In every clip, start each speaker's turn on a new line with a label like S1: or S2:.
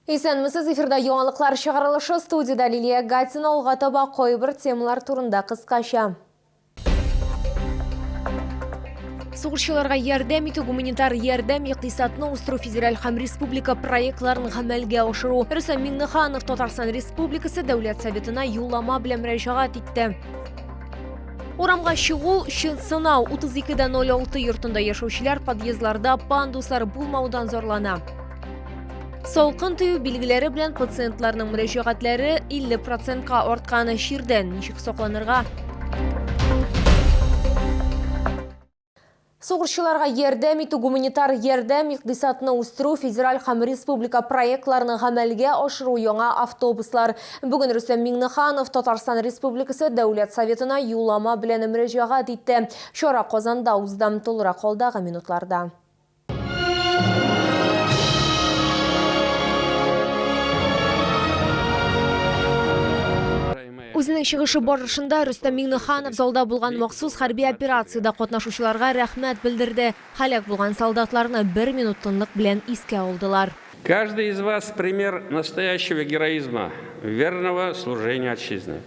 S1: Исәнмесез, эфирда яңалыклар чыгарылышы, студияда Лилия Гатина алга таба койбыр темалар турында кыскача. Сугышчыларга ярдәм итү, гуманитар ярдәм, икътисадны үстерү федераль һәм республика проектларын гамәлгә ашыру. Рөстәм Миңнеханов Татарстан Республикасы Дәүләт Советына юллама белән мөрәҗәгать итте. Урамга чыгу, сынау 32-06 йортында яшәүчеләр подъездларда пандуслар булмаудан зарлана. Салкын тыю билгеләре белән пациентларның мөрәҗәгатьләре 50%-ка артканы ширдән ничек сакланырга? Сугышчыларга ярдәм итү, гуманитар ярдәм, икътисадны үстерү, федераль һәм республика проектларны гамәлгә ашыру яңа автобуслар. Бүген Рөстәм Миңнеханов Татарстан Республикасы Дәүләт Советына юллама белән мөрәҗәгать итте. Чара Казанда узды, тулырак алдагы минутларда. Үзенең чыгышы барышында Рөстәм Миңнеханов залда булган махсус хәрби операциядә катнашучыларга рәхмәт белдерде. Һәлак булган солдатларны 1 минут тынлык белән искә алдылар.
S2: Каждый из вас пример настоящего героизма, верного служения отчизне.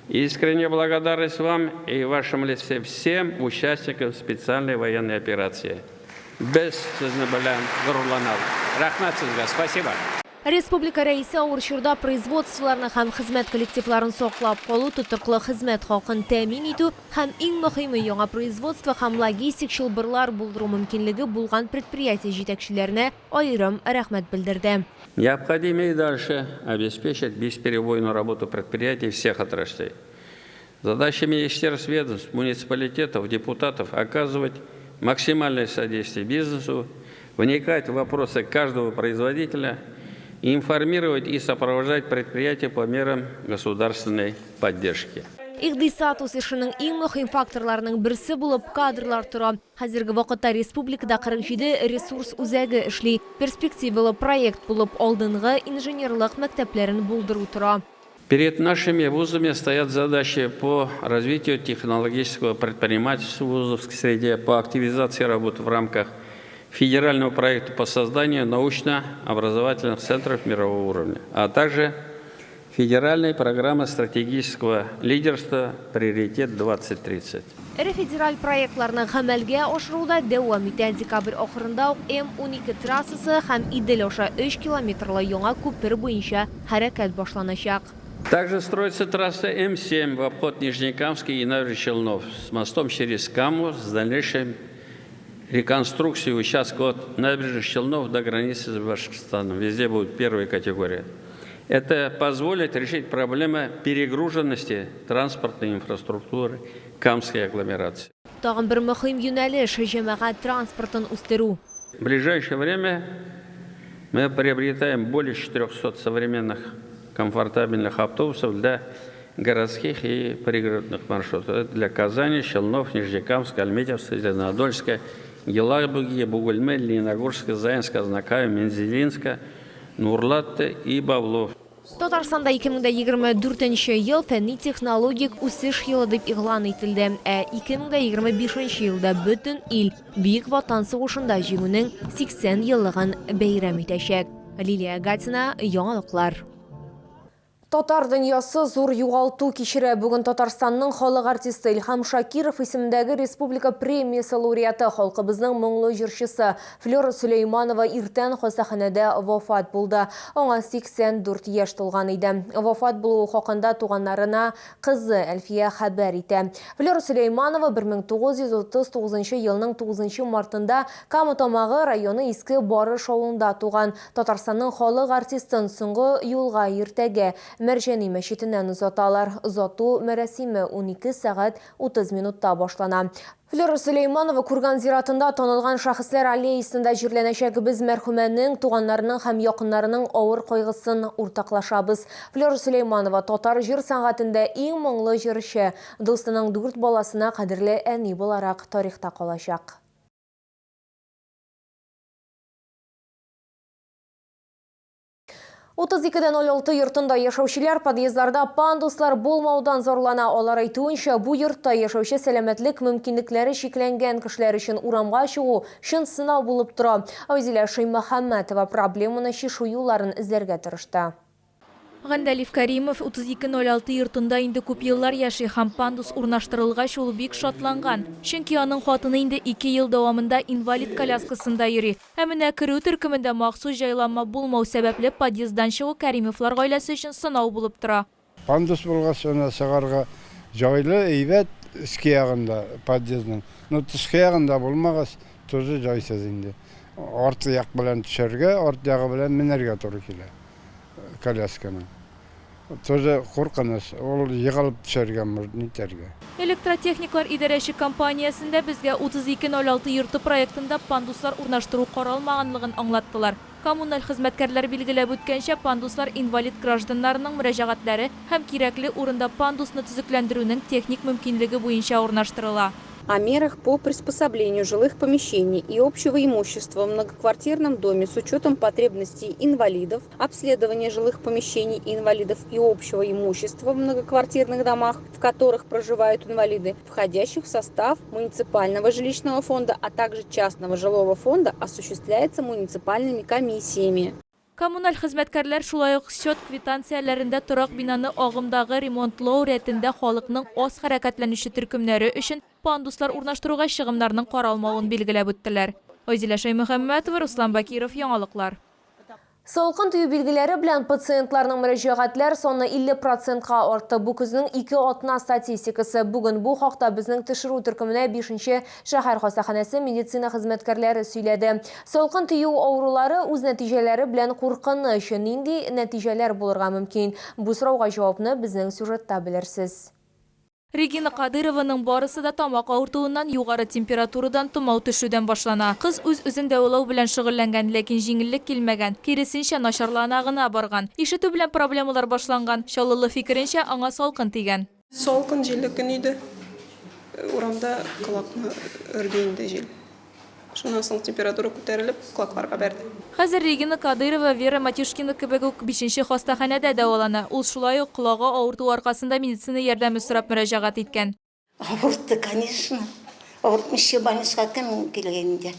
S2: Искренняя благодарность вам и в вашем лице всем участникам специальной военной операции. Без белән горурланабыз. Рәхмәт сезгә. Спасибо.
S1: Республика рәисе авыр чорда производстволарны һәм хезмәт коллективларын саклап калу, тотыклы хезмәт хакын тәэмин итү һәм иң мөһиме яңа производство һәм логистик чылбырлар булдыру мөмкинлеге булган предприятие җитәкчеләренә аерым рәхмәт белдерде.
S2: Необходимо и дальше обеспечить бесперебойную работу предприятий всех отраслей. Задача министерств, ведомств, муниципалитетов, депутатов оказывать максимальное содействие бизнесу, вникать в вопросы каждого производителя, информировать и сопровождать предприятия по мерам государственной поддержки.
S1: Икътисад үсешенең иң мөһим факторларының берсе булып кадрлар тора. Хәзерге вакытта республикада 47 ресурс үзәге эшли. Перспективалы проект булып алдынгы инженерлык мәктәпләрен булдыру тора.
S2: Перед нашими вузами стоят задачи по развитию технологического предпринимательства в вузовской среде, по активизации работы в рамках федерального проекта по созданию научно-образовательных центров мирового уровня, а также федеральной программы стратегического лидерства «Приоритет 2030».
S1: Федераль проектларны гамәлгә ашыруда дәвам итә. Декабрь ахырында ук М12 трассасы һәм Идел аша 3 километрлы яңа күпер буенча хәрәкәт башланачак.
S2: Также строится трасса М7 в обход Нижнекамский и Набережный Челнов с мостом через Каму с дальнейшей реконструкцией участка от Набережных Челнов до границы с Башкортостаном. Везде будет первая категория. Это позволит решить проблемы перегруженности транспортной инфраструктуры Камской агломерации.
S1: Тагын бер мөһим юнәлеш җәмәгать транспортын үстерү.
S2: В ближайшее время мы приобретаем более 400 современных комфортабельных автобусов для городских и пригородных маршрутов. Для Казани, Челнов, Нижнекамска, Альметьевска, Зеленодольска, Елабуги, Бугульмы, Лениногорска, Заинска, Знакаева, Мензелинска, Нурлатты и Бавлов.
S1: Татарстанда 2024 ел фәнни технологик үсеш елы дип игълан ителде. 2025 елда бөтен ил Бөек Ватан сугышында җиңүнең 80 еллыгын бәйрәм итәчәк. Лилия Гатина, яңалыклар. Татар дөньясы зур югалту кичерә. Бүген Татарстанның халык артисты Илһам Шакиров исемендәге республика премиясе лауреаты, халкыбызның моңлы җырчысы Флора Сөләйманова иртән хастаханәдә вафат булды. Аңа 84 яшь тулган иде. Вафат булуы хакында туганнарына кызы Әлфия хәбәр итә. Флора Сөләйманова 1939 елның 9 мартында Камытамагы районы Иске Барыш авылында туган. Татарстанның халык артистын соңгы юлга иртәгә Мәрҗәни мәчетеннән озаталар. Озату мәрәсиме 12 сәгать 30 минутта башлана. Флора Сөләйманова Курган зиратында танылган шәхесләр аллеясында җирләнәчәк. Без мәрхүмәнең, туганнарының һәм якыннарының авыр кайгысын уртаклашабыз. Флора Сөләйманова татар җыр сәнгатендә иң моңлы җырчы, дустының 4 баласына кадерле әни буларак тарихта калачак. 32-06 йортында яшаучылар подъездларда пандуслар болмаудан зорлана. Алар айтуынча, бу йортта яшаучы сәламәтлек мөмкинлекләре шикләнгән кешеләр өчен урамга чыгу чын сынау булып тора. Әүзилә Шаймөхәммәтова проблеманы чишү юлларын эзләргә тырышты. Гандалиф Каримов 32-06 йортында инде күп еллар яши һәм пандус урнаштырылгач ул бик шатланган. Чөнки аның хатыны инде 2 ел дәвамында инвалид коляскасында йөри. Ә менә керү төркемендә махсус җайланма булмау сәбәпле подъезддан чыгу Каримовлар гаиләсе өчен сынау булып тора.
S3: Пандус булгач аны сыгарга җайлы, әйбәт иске ягында подъездның. Но тышкы ягында булмагач, тоже җайсыз инде. Арты як белән төшәргә, арт ягы белән менәргә туры килә. Колясканы. Тоже куркыныч, ул егылып төшәргә нитәргә.
S1: Электротехниклар идарәче компаниясендә безгә 32-06 йорты проектында пандуслар урнаштыру каралмаганлыгын аңлаттылар. Коммуналь хезмәткәрләр билгеләп үткәнчә, пандуслар инвалид гражданнарның мөрәҗәгатьләре һәм кирәкле урында пандусны төзекләндерүнең техник мөмкинлеге буенча урнаштырыла.
S4: О мерах по приспособлению жилых помещений и общего имущества в многоквартирном доме с учетом потребностей инвалидов, обследование жилых помещений инвалидов и общего имущества в многоквартирных домах, в которых проживают инвалиды, входящих в состав муниципального жилищного фонда, а также частного жилого фонда, осуществляется муниципальными комиссиями.
S1: Коммуналь хезмәткәрләр шулай ук счет квитанцияләрендә торак бинаны агымдагы ремонтлау рәтендә халыкның аз хәрәкәтләнүче төркемнәре өчен пандуслар урнаштыруга чыгымнарның каралмавын билгеләп үттеләр. Әүзилә Шаймөхәммәтова, Руслан Бакиров, яңалыклар. Салкын тию билгеләре белән пациентларның мөрәҗәгатьләр саны 50%-ка артты. Бу көзнең 2 атна статистикасы. Бүген бу хакта безнең төшерү төркеменә 5-нче шәһәр хастаханәсе медицина хезмәткәрләре сөйләде. Салкын тию авырулары үз нәтиҗәләре белән куркыныч. Нинди нәтиҗәләр булырга мөмкин? Бу сорауга җавапны безнең сюжетта белерсез. Регина Кадырованың барысы да тамак авыртуыннан, югары температурадан, тумау төшүдән башлана. Кыз үз-үзен дәвалау белән шөгыльләнгән, ләкин җиңеллек килмәгән. Киресенчә начарлана гына барган. Ишетү белән проблемалар башланган. Чаллылы фикеренчә, аңа салкын тигән.
S5: Салкын җилле көн иде. Урамда колакны өргәнде җил. Шуннан соң температура күтәрелеп, колакларга бәрде.
S1: Хәзер Регина Кадырова Вера Матюшкина кебек үк 5-нче хастаханәдә дәвалана. Ул шулай ук колагы авырту аркасында медицина ярдәме сорап мөрәҗәгать иткән.
S6: Авыртты, конечно. Авыртмыйча больницага кем килгәндә.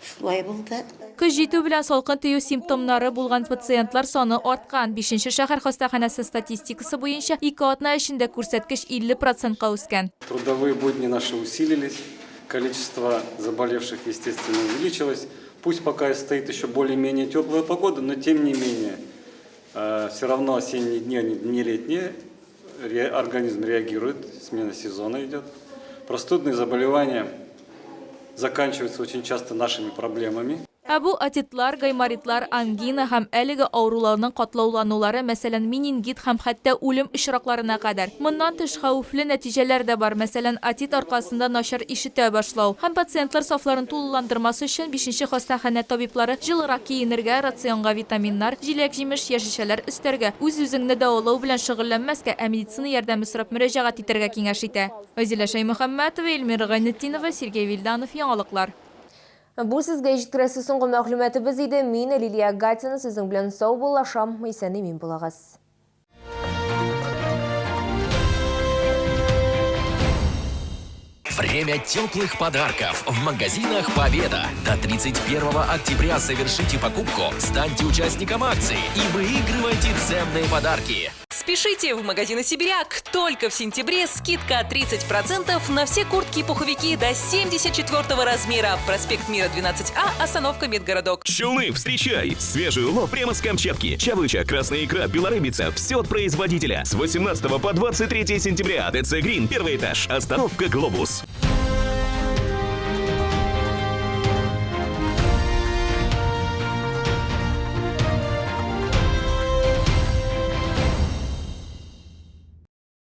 S6: Шулай булды.
S1: Көз җитү белән салкын тию симптомнары булган пациентлар саны арткан. 5-нче шәһәр хастаханәсе статистикасы буенча 2 атна эчендә күрсәткеч 50%-ка үскән.
S7: Трудовые будни наши усилились, количество заболевших, естественно, увеличилось. Пусть пока стоит еще более-менее теплая погода, но тем не менее, все равно осенние дни, не летние, организм реагирует, смена сезона идет. Простудные заболевания заканчиваются очень часто нашими проблемами.
S1: Бу атитлар, гайморитлар, ангина һәм әлеге авыруларның катлауланулары, мәсәлән, менингит һәм хәтта үлем очракларына кадәр. Моннан тыш хәвефле нәтиҗәләр дә бар. Мәсәлән, атит аркасында начар ишетә башлау. Һәм пациентлар сафларын тулыландырмасы өчен 5-нче хастаханә табиблары җылырак киенергә, рационга витаминнар, җиләк-җимеш, яшелчәләр өстәргә, үз-үзеңне дәвалау белән шөгыльләнмәскә, медицина ярдәме сорап мөрәҗәгать итәргә киңәш итә. Әүзилә Шаймөхәммәтова, Эльмира Гайнетдинова, Сергей Вильданов, яңалыклар. Бу сезгә җиткерәсе соңгы мәгълүматыбыз иде. Мин Лилия Гатина, сезнең белән сау булашам. Исән-имин булыгыз.
S8: Время теплых подарков в магазинах «Победа». До 31 октября совершите покупку, станьте участником акции и выигрывайте ценные подарки.
S9: Спешите в магазины «Сибиряк». Только в сентябре скидка 30% на все куртки и пуховики до 74 размера. Проспект Мира, 12А, остановка Медгородок.
S10: Челны, встречай! Свежий улов прямо с Камчатки. Чавыча, красная икра, белорыбица. Все от производителя. С 18 по 23 сентября. ТЦ Грин, первый этаж. Остановка Глобус.